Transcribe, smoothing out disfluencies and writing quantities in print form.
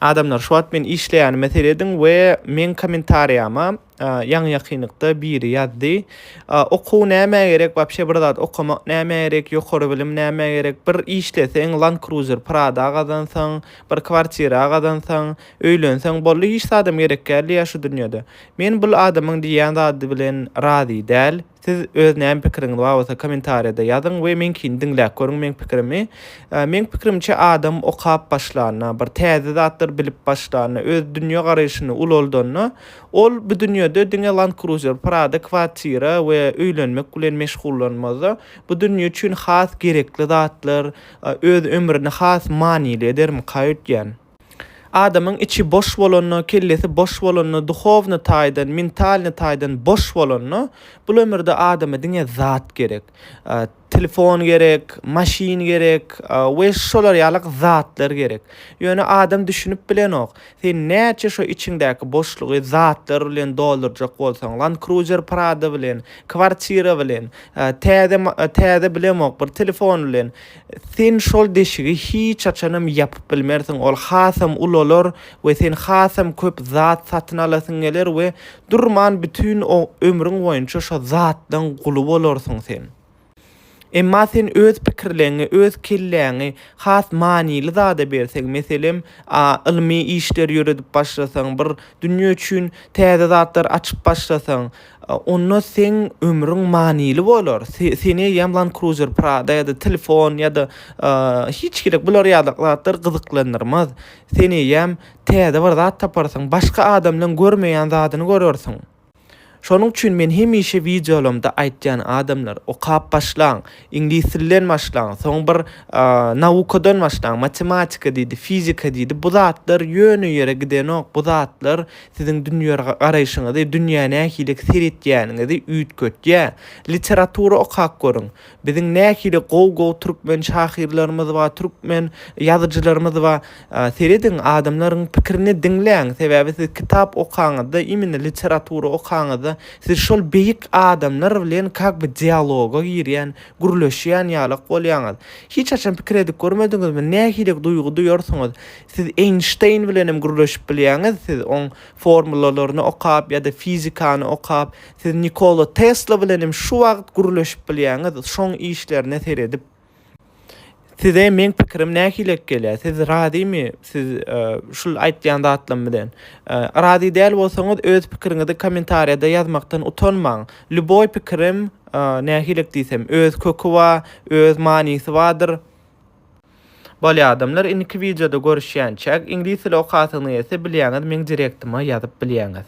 Adamlar şu wagt men işleýän meselediň we men kommentariýama ýaňy ýakynlykda biri ýazdy. Okuw näme gerek, wapşe bir zat okumak näme gerek, ýokary bilim näme gerek? Bir işleseň Land Cruiser Prada gazansaň, bir kwartira gazansaň, öýlenseň bolly hiç adam gerek geldi ýa şu dünýede. Men bu adamyň diýen zady bilen razy däl. Siz öz näme pikiriňiz bolsa kommentariýada ýazyň we men kin diňläp görüň men pikirimi. Men pikirimçe adam okap başlarına, bir täze zatlar bilip başlarına, öz dünýä garaýşyny uloldyna, ol bu dünýede diňe Land Cruiser Prada kwartira we öýlenmek bilen meşgullanmaza, bu dünýä üçin has gerekli zatlar, öz ömrüni has manyly edermi gaýtýan. Adamyň içi boş bolanyna, kellesi boş bolanyna, duhowny taýdan, mentalny taýdan boş bolanyna, bu ömürde adama diňe zat gerek. Telefon gerek, maşin gerek, we şolar ýalyk zatlar gerek. Ýöne adam düşünüp bilenok. Sen näçe şo içiňdäki boşlugy zatlar bilen doldurjak bolsaň, Land Cruiser Prada bilen, kwartira bilen, täze bilemok bir telefon bilen, sen şol deşigi hiç açanam ýapyp bilmersiň. Ol hasam ulolar we sen hasam köp zat satyn alasyň geler we durman bütün o ömrüň boýunça şo zatdan guly bolarsyň sen. Emma sen öz pikirlerini, öz kellerini has manyly zada berseň, meselem ilmi işler ýöredip başlasaň, bir dünýä üçin täze zatlar açyp başlasaň, onda sen ömrüň manyly bolar. Seni ýam Land Cruiser Prada ýa-da telefon ýa-da hiç gerek bular ýalyk zatlar gyzyklandyrmaz. Seni ýam täze bir zat taparsaň, başga adamlaryň görmeýän zadyny görersiň. Şonuň üçin men hemişe videolarymda aýtýan adamlar okap başlaň, ingliz dilden başlaň, soň bir naukadan başlaň, matematika diýdi, fizika diýdi. Bu zatlar ýöne ýere gidenok, bu zatlar siziň dünýä garaýşyňyzy, dünýä näkilik seretýäniňizi üýtgetýär. Literatura okap görüň. Biziň näkili gow türkmen şahyrlarymyz we türkmen ýazyjylarymyz we seredin adamlaryň pikirini diňläň. Sebäbi siz kitap okaňyzda, imini literatura okaňyzda siz şol beýik adamlar bilen kak bir dialoga girýän, gürleşýän ýalyk bolýaňyz. Hiç açan pikir edip görmediňizmi? Näkilik duýgu duýarsyňyz? Siz Einstein bilenem gürleşip bilýäňiz, siz on formulalaryny okap ýa-da fizikany okap, siz Nikola Tesla bilenem şu wagt gürleşip bilýäňiz, şoň işlerine seredip size men pikirim näkilik gelýär? Siz radymy? Siz şul aýtýan zatlar bilen rady däl bolsaňyz öz pikiriňizi kommentariýada ýazmakdan utanmaň. Luboy pikirim näkilik diýsem öz kökü we öz manysy bardyr. Bol adamlar inki videoda görüşýänçä ingliz dili okasyny ýetse bilýäňiz men direktime ýazyp bilýäňiz.